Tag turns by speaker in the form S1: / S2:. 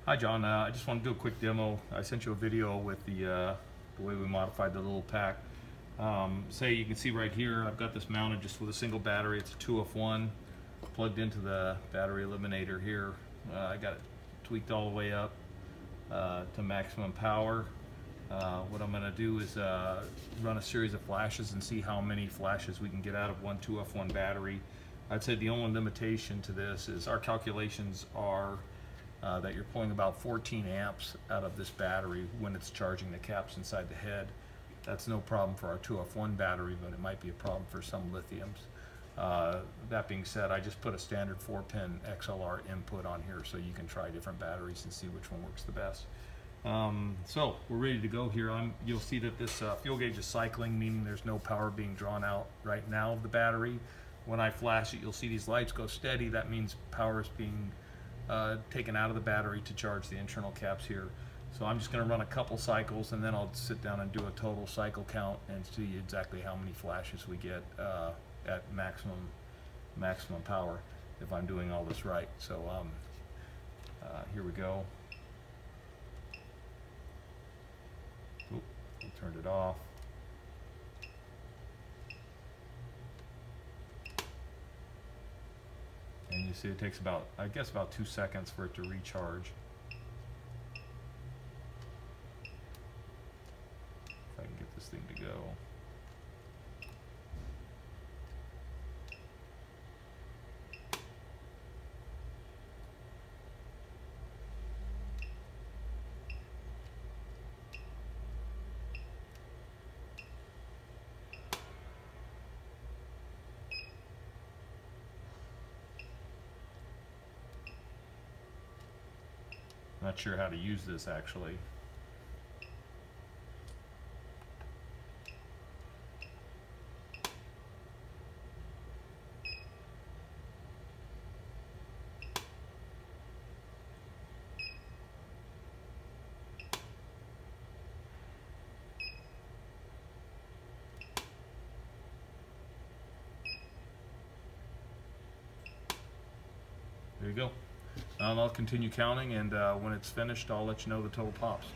S1: Hi John, I just want to do a quick demo. I sent you a video with the way we modified the little pack. Say you can see right here, I've got this mounted just with a single battery. It's a 2F1 plugged into the battery eliminator here. I got it tweaked all the way up to maximum power. What I'm going to do is run a series of flashes and see how many flashes we can get out of one 2F1 battery. I'd say the only limitation to this is our calculations are that you're pulling about 14 amps out of this battery when it's charging the caps inside the head. That's no problem for our 2F1 battery, but it might be a problem for some lithiums. That being said, I just put a standard 4-pin XLR input on here so you can try different batteries and see which one works the best. So we're ready to go here. You'll see that this fuel gauge is cycling, meaning there's no power being drawn out right now of the battery. When I flash it, you'll see these lights go steady. That means power is being taken out of the battery to charge the internal caps here. So I'm just going to run a couple cycles and then I'll sit down and do a total cycle count and see exactly how many flashes we get at maximum power if I'm doing all this right. So here we go. Oop, I turned it off. And you see it takes about, I guess, about 2 seconds for it to recharge. If I can get this thing to go. Not sure how to use this actually. There you go. I'll continue counting, and when it's finished, I'll let you know the total pops.